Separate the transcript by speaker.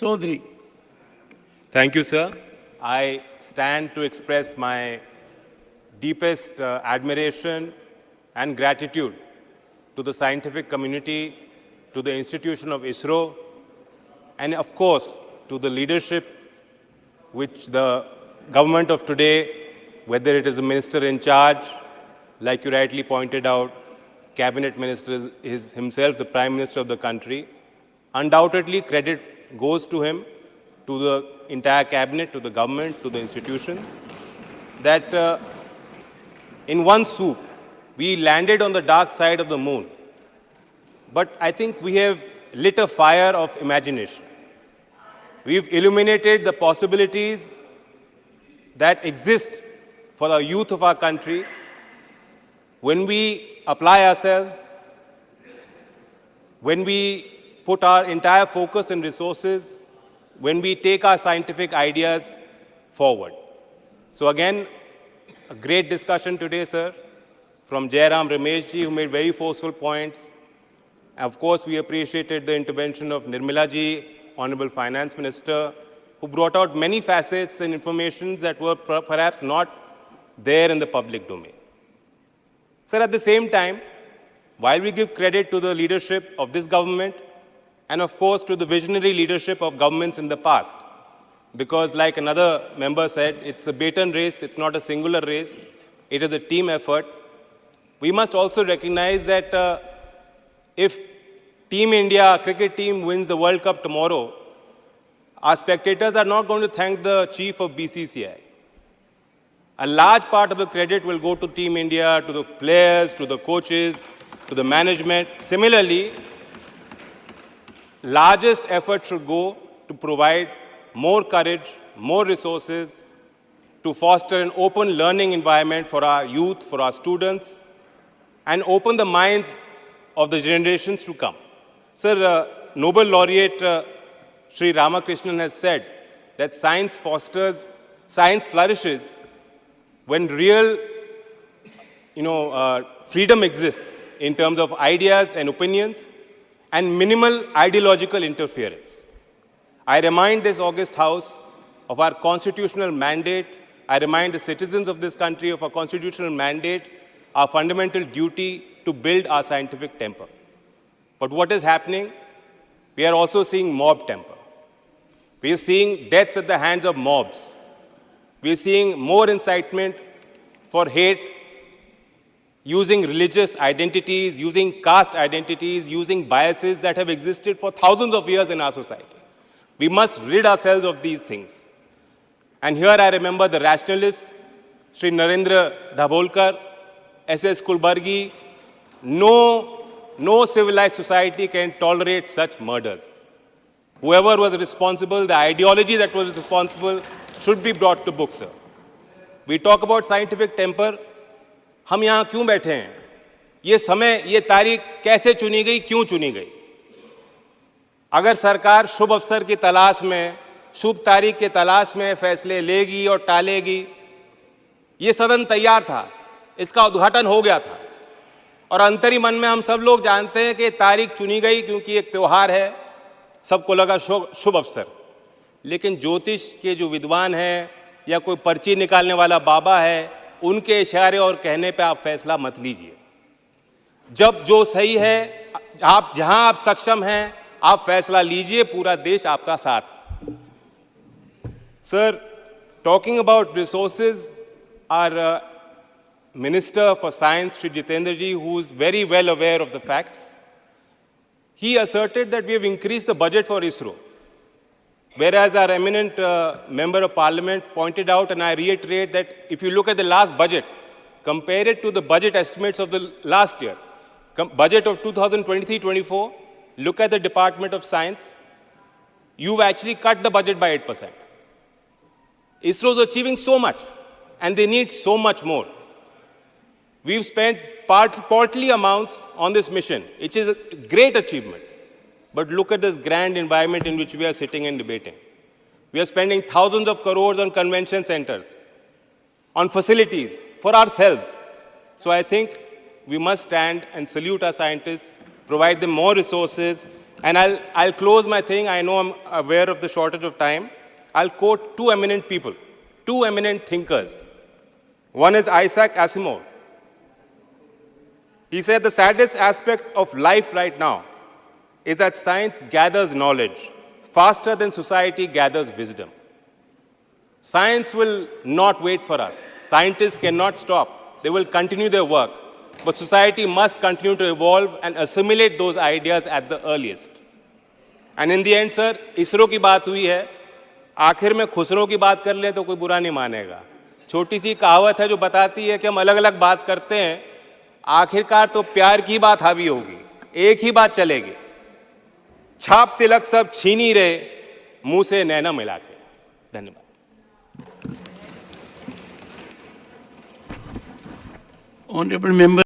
Speaker 1: Chaudhary.
Speaker 2: Thank you, sir. I stand to express my deepest admiration and gratitude to the scientific community, to the institution of ISRO, and of course, to the leadership which the government of today, whether it is a minister in charge, like you rightly pointed out, cabinet minister is himself the prime minister of the country. Undoubtedly, credit goes to him, to the entire cabinet, to the government, to the institutions, that in one swoop, we landed on the dark side of the moon. But I think we have lit a fire of imagination. We've illuminated the possibilities that exist for the youth of our country when we apply ourselves, when we put our entire focus and resources, when we take our scientific ideas forward. So again, a great discussion today, sir, from Jairam Rameshji, who made very forceful points. Of course, we appreciated the intervention of Nirmala ji, Honorable Finance Minister, who brought out many facets and informations that were perhaps not there in the public domain. Sir, at the same time, while we give credit to the leadership of this government, and of course to the visionary leadership of governments in the past, because like another member said, it's a baton race, it's not a singular race, it is a team effort. We must also recognize that if Team India, cricket team, wins the World Cup tomorrow, our spectators are not going to thank the chief of BCCI. A large part of the credit will go to Team India, to the players, to the coaches, to the management. Similarly, largest effort should go to provide more courage, more resources, to foster an open learning environment for our youth, for our students, and open the minds of the generations to come. Sir, Nobel laureate Sri Ramakrishnan has said that science flourishes when real, freedom exists in terms of ideas and opinions and minimal ideological interference. I remind this august House of our constitutional mandate. I remind the citizens of this country of our constitutional mandate, our fundamental duty to build our scientific temper. But what is happening? We are also seeing mob temper. We are seeing deaths at the hands of mobs. We are seeing more incitement for hate, using religious identities, using caste identities, using biases that have existed for thousands of years in our society. We must rid ourselves of these things. And here I remember the rationalists, Sri Narendra Dabholkar, S.S. Kulbargi. No civilized society can tolerate such murders. Whoever was responsible, the ideology that was responsible, should be brought to book, sir. We talk about scientific temper. हम यहाँ क्यों बैठे हैं? ये समय, ये तारीख कैसे चुनी गई, क्यों चुनी गई? अगर सरकार शुभ अवसर की तलाश में, शुभ तारीख की तलाश में फैसले लेगी और टालेगी, ये सदन तैयार था, इसका उद्घाटन हो गया था। और अंतरी मन में हम सब लोग जानते हैं कि तारीख चुनी गई क्योंकि एक त्यौहार है, सबको लगा शुभ अवसर। लेकिन ज्योतिष के जो विद्वान हैं या कोई पर्ची निकालने वाला बाबा है, उनके इशारे और कहने पे आप फैसला मत लीजिए। जब जो सही है, आप जहां आप सक्षम हैं, आप फैसला लीजिए, पूरा देश आपका साथ। Sir, talking about resources, our Minister for Science, Sri Jitendra ji, who is very well aware of the facts, he asserted that we have increased the budget for ISRO. Whereas our eminent Member of Parliament pointed out, and I reiterate, that if you look at the last budget, compare it to the budget estimates of the last year, budget of 2023-24, look at the Department of Science, you've actually cut the budget by 8%. ISRO is achieving so much, and they need so much more. We've spent paltry amounts on this mission, which is a great achievement. But look at this grand environment in which we are sitting and debating. We are spending thousands of crores on convention centers, on facilities, for ourselves. So I think we must stand and salute our scientists, provide them more resources, And I'll close my thing. I know I'm aware of the shortage of time. I'll quote two eminent people, two eminent thinkers. One is Isaac Asimov. He said the saddest aspect of life right now is that science gathers knowledge faster than society gathers wisdom. Science will not wait for us. Scientists cannot stop. They will continue their work. But society must continue to evolve and assimilate those ideas at the earliest. And in the end, sir, ISRO की बात हुई है. आखिर में खुसरो की बात कर ले तो कोई बुरा नहीं मानेगा. छोटी सी कहावत है जो बताती है कि हम अलग अलग बात करते हैं, आखिरकार तो प्यार की बात हावी होगी, एक ही बात चलेगी. छाप तिलक सब छीन ही रहे, मुंह से नैना मिला के. धन्यवाद.
Speaker 1: Honorable member.